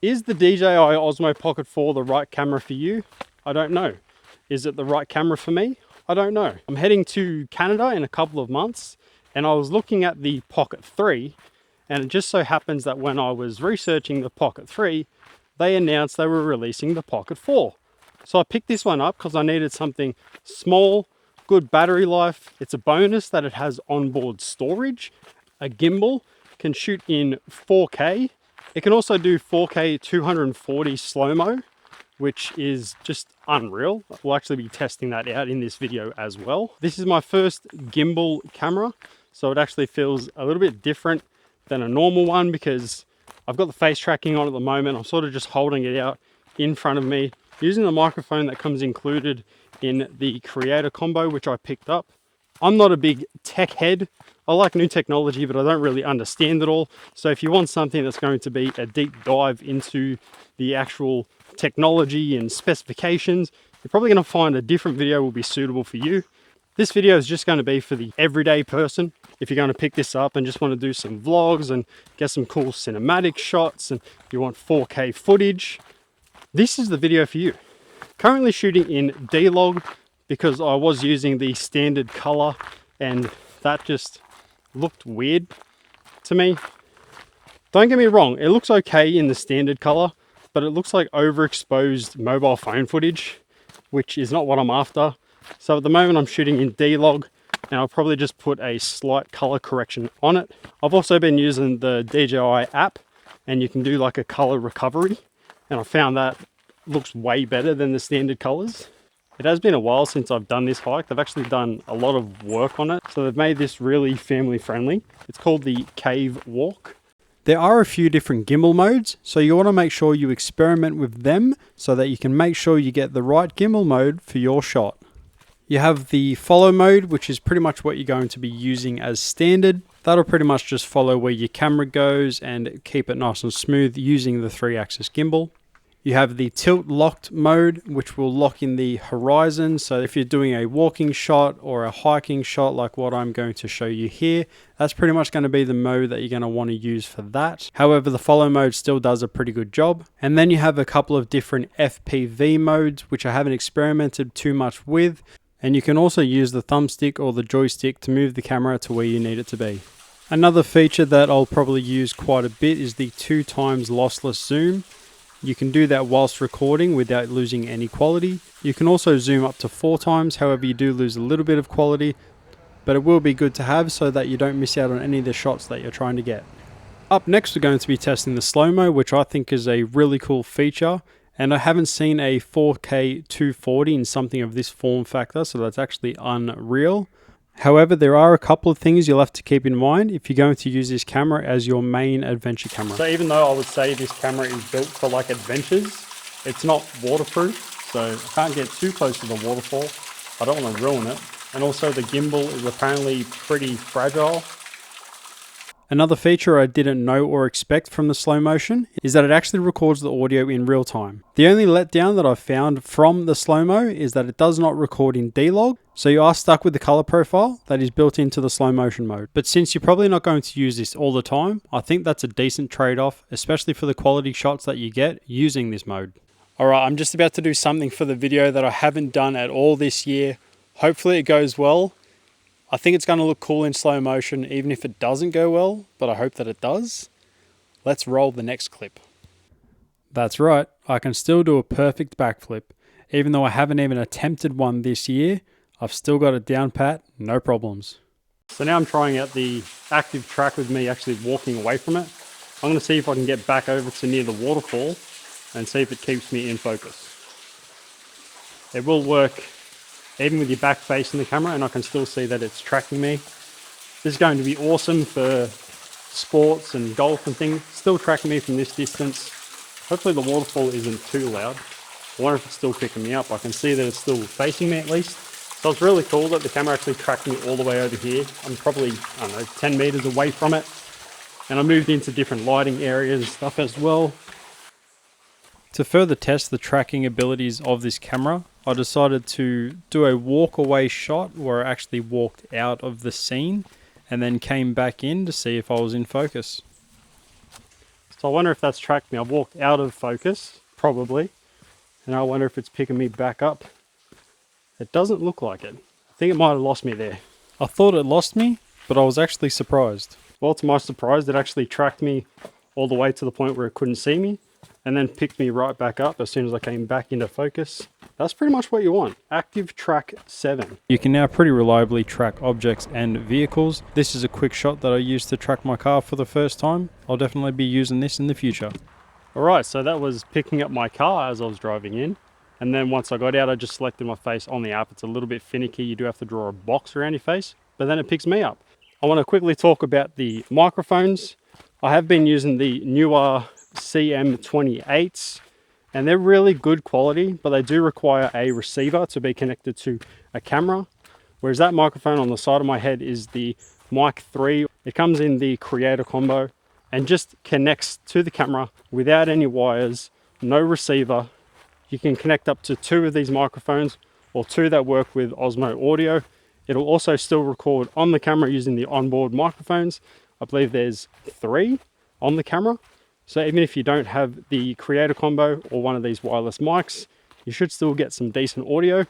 Is the DJI Osmo Pocket 4 the right camera for you? I don't know. Is it the right camera for me? I don't know. I'm heading to Canada in a couple of months, and I was looking at the Pocket 3, and it just so happens that when I was researching the Pocket 3, they announced they were releasing the Pocket 4. So I picked this one up because I needed something small, good battery life. It's a bonus that it has onboard storage, a gimbal, can shoot in 4K. It can also do 4K 240 slow-mo, which is just unreal. We'll actually be testing that out in this video as well. This is my first gimbal camera, so it actually feels a little bit different than a normal one because I've got the face tracking on at the moment. I'm sort of just holding it out in front of me, using the microphone that comes included in the Creator combo, which I picked up. I'm not a big tech head. I like new technology, but I don't really understand it all. So if you want something that's going to be a deep dive into the actual technology and specifications, you're probably going to find a different video will be suitable for you. This video is just going to be for the everyday person. If you're going to pick this up and just want to do some vlogs and get some cool cinematic shots and you want 4K footage, this is the video for you. Currently shooting in D-Log because I was using the standard color and that just looked weird to me. Don't get me wrong, it looks okay in the standard color, but it looks like overexposed mobile phone footage, which is not what I'm after. So at the moment I'm shooting in D-Log, and I'll probably just put a slight color correction on it. I've also been using the DJI app, and you can do like a color recovery, and I found that looks way better than the standard colors. It has been a while since I've done this hike. They've actually done a lot of work on it, so they've made this really family friendly. It's called the Cave Walk. There are a few different gimbal modes, so you want to make sure you experiment with them so that you can make sure you get the right gimbal mode for your shot. You have the follow mode, which is pretty much what you're going to be using as standard. That'll pretty much just follow where your camera goes and keep it nice and smooth using the 3-axis gimbal. You have the tilt locked mode, which will lock in the horizon. So if you're doing a walking shot or a hiking shot like what I'm going to show you here, that's pretty much going to be the mode that you're going to want to use for that. However, the follow mode still does a pretty good job. And then you have a couple of different FPV modes, which I haven't experimented too much with. And you can also use the thumbstick or the joystick to move the camera to where you need it to be. Another feature that I'll probably use quite a bit is the 2x lossless zoom. You can do that whilst recording without losing any quality. You can also zoom up to 4x, however you do lose a little bit of quality, but it will be good to have so that you don't miss out on any of the shots that you're trying to get. Up next we're going to be testing the slow-mo, which I think is a really cool feature, and I haven't seen a 4K 240 in something of this form factor, so that's actually unreal. However, there are a couple of things you'll have to keep in mind if you're going to use this camera as your main adventure camera. So even though I would say this camera is built for like adventures, it's not waterproof, so I can't get too close to the waterfall. I don't want to ruin it. And also the gimbal is apparently pretty fragile. Another feature I didn't know or expect from the slow motion is that it actually records the audio in real time. The only letdown that I've found from the slow-mo is that it does not record in D-Log, so you are stuck with the color profile that is built into the slow motion mode. But since you're probably not going to use this all the time, I think that's a decent trade-off, especially for the quality shots that you get using this mode. Alright, I'm just about to do something for the video that I haven't done at all this year. Hopefully it goes well. I think it's going to look cool in slow motion, even if it doesn't go well, but I hope that it does. Let's roll the next clip. That's right, I can still do a perfect backflip. Even though I haven't even attempted one this year, I've still got it down pat, no problems. So now I'm trying out the active track with me actually walking away from it. I'm going to see if I can get back over to near the waterfall and see if it keeps me in focus. It will work even with your back facing the camera, and I can still see that it's tracking me. This is going to be awesome for sports and golf and things. Still tracking me from this distance. Hopefully the waterfall isn't too loud. I wonder if it's still picking me up. I can see that it's still facing me at least. So it's really cool that the camera actually tracked me all the way over here. I'm probably, I don't know, 10 meters away from it. And I moved into different lighting areas and stuff as well. To further test the tracking abilities of this camera, I decided to do a walk away shot where I actually walked out of the scene and then came back in to see if I was in focus. So I wonder if that's tracked me. I've walked out of focus, probably, and I wonder if it's picking me back up. It doesn't look like it. I think it might have lost me there. I thought it lost me, but I was actually surprised. Well, to my surprise, it actually tracked me all the way to the point where it couldn't see me, and then picked me right back up as soon as I came back into focus. That's pretty much what you want. Active Track 7. You can now pretty reliably track objects and vehicles. This is a quick shot that I used to track my car for the first time. I'll definitely be using this in the future. Alright, so that was picking up my car as I was driving in. And then once I got out, I just selected my face on the app. It's a little bit finicky. You do have to draw a box around your face, but then it picks me up. I want to quickly talk about the microphones. I have been using the newer CM28s, and they're really good quality, but they do require a receiver to be connected to a camera. Whereas that microphone on the side of my head is the Mic 3. It comes in the Creator Combo and just connects to the camera without any wires, no receiver. You can connect up to 2 of these microphones or 2 that work with Osmo Audio. It'll also still record on the camera using the onboard microphones. I believe there's 3 on the camera. So even if you don't have the Creator Combo or one of these wireless mics, you should still get some decent audio.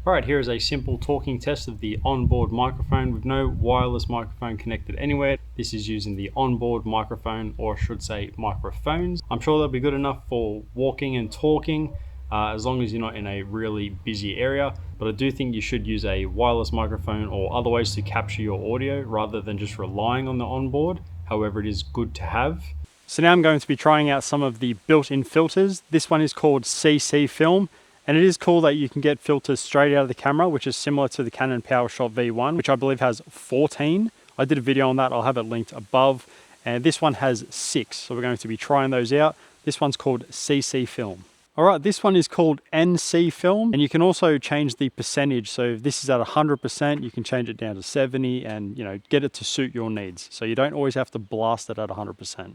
All right, here is a simple talking test of the onboard microphone with no wireless microphone connected anywhere. This is using the onboard microphone, or I should say microphones. I'm sure they'll be good enough for walking and talking, as long as you're not in a really busy area. But I do think you should use a wireless microphone or other ways to capture your audio rather than just relying on the onboard. However, it is good to have. So now I'm going to be trying out some of the built-in filters. This one is called CC Film, and it is cool that you can get filters straight out of the camera, which is similar to the Canon PowerShot V1, which I believe has 14. I did a video on that, I'll have it linked above. And this one has 6, so we're going to be trying those out. This one's called CC Film. All right, this one is called NC Film, and you can also change the percentage. So if this is at 100%, you can change it down to 70 and, you know, get it to suit your needs. So you don't always have to blast it at 100%.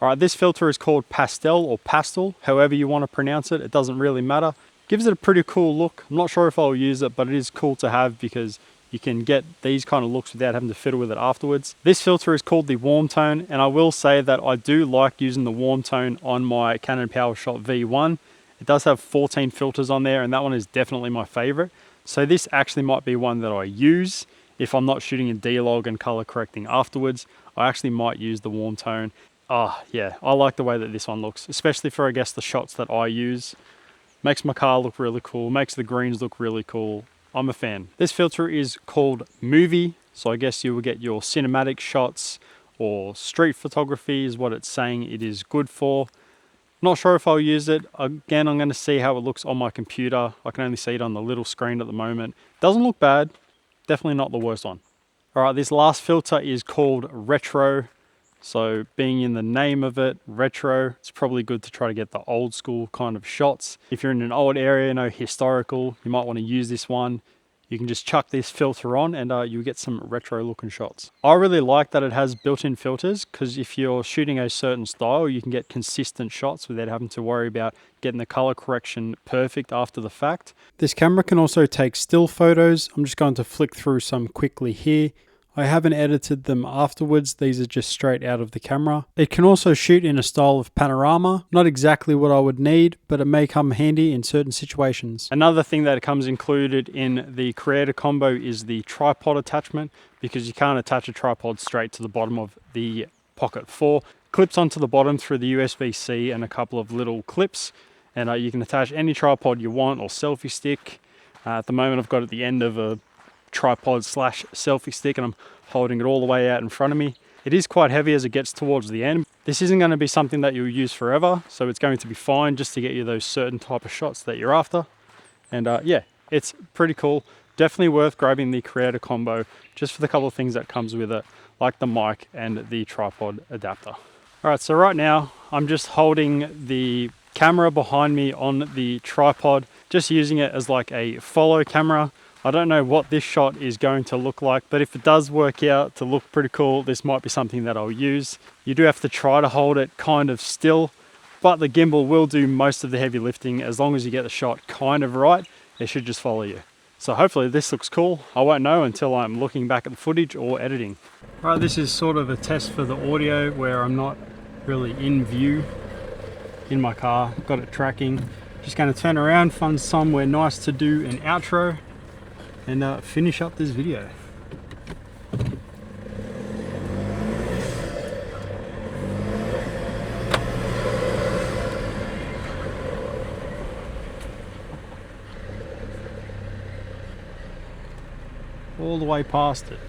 All right, this filter is called Pastel or Pastel, however you want to pronounce it. It doesn't really matter. Gives it a pretty cool look. I'm not sure if I'll use it, but it is cool to have because you can get these kind of looks without having to fiddle with it afterwards. This filter is called the Warm Tone, and I will say that I do like using the Warm Tone on my Canon PowerShot V1. It does have 14 filters on there, and that one is definitely my favorite. So this actually might be one that I use if I'm not shooting in D-Log and color correcting afterwards. I actually might use the Warm Tone. Yeah, I like the way that this one looks, especially for, I guess, the shots that I use. Makes my car look really cool, makes the greens look really cool. I'm a fan. This filter is called Movie, so I guess you will get your cinematic shots or street photography is what it's saying it is good for. Not sure if I'll use it. Again, I'm going to see how it looks on my computer. I can only see it on the little screen at the moment. Doesn't look bad. Definitely not the worst one. All right, this last filter is called Retro. So being in the name of it, retro, it's probably good to try to get the old school kind of shots. If you're in an old area, no historical, you might want to use this one. You can just chuck this filter on and you'll get some retro looking shots. I really like that it has built-in filters because if you're shooting a certain style, you can get consistent shots without having to worry about getting the color correction perfect after the fact. This camera can also take still photos. I'm just going to flick through some quickly here. I haven't edited them afterwards, these are just straight out of the camera. It can also shoot in a style of panorama, not exactly what I would need, but it may come handy in certain situations. Another thing that comes included in the Creator Combo is the tripod attachment, because you can't attach a tripod straight to the bottom of the Pocket 4. Clips onto the bottom through the USB-C and a couple of little clips, and you can attach any tripod you want or selfie stick. At the moment I've got it at the end of a tripod slash selfie stick and I'm holding it all the way out in front of me. It is quite heavy as it gets towards the end. This isn't going to be something that you'll use forever, so it's going to be fine just to get you those certain type of shots that you're after. And yeah, it's pretty cool. Definitely worth grabbing the Creator Combo just for the couple of things that comes with it, like the mic and the tripod adapter. All right, so right now I'm just holding the camera behind me on the tripod, just using it as like a follow camera. I don't know what this shot is going to look like, but if it does work out to look pretty cool, this might be something that I'll use. You do have to try to hold it kind of still, but the gimbal will do most of the heavy lifting. As long as you get the shot kind of right, it should just follow you. So hopefully this looks cool. I won't know until I'm looking back at the footage or editing. All right, this is sort of a test for the audio where I'm not really in view in my car. Got it tracking. Just going to turn around, find somewhere nice to do an outro and finish up this video. All the way past it.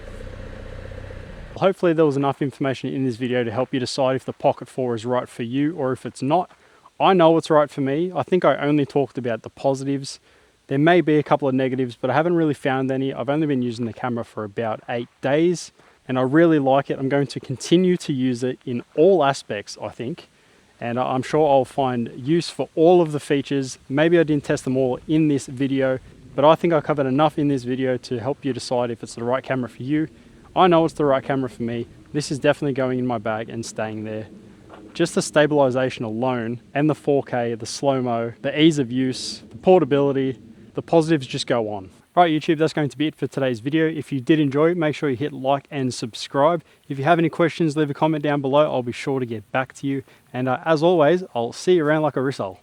Hopefully there was enough information in this video to help you decide if the Pocket 4 is right for you or if it's not. I know it's right for me. I think I only talked about the positives. There may be a couple of negatives, but I haven't really found any. I've only been using the camera for about 8 days and I really like it. I'm going to continue to use it in all aspects, I think. And I'm sure I'll find use for all of the features. Maybe I didn't test them all in this video, but I think I covered enough in this video to help you decide if it's the right camera for you. I know it's the right camera for me. This is definitely going in my bag and staying there. Just the stabilization alone and the 4K, the slow-mo, the ease of use, the portability, the positives just go on. Right, YouTube, that's going to be it for today's video. If you did enjoy it, make sure you hit like and subscribe. If you have any questions, leave a comment down below. I'll be sure to get back to you. And as always, I'll see you around like a rissole.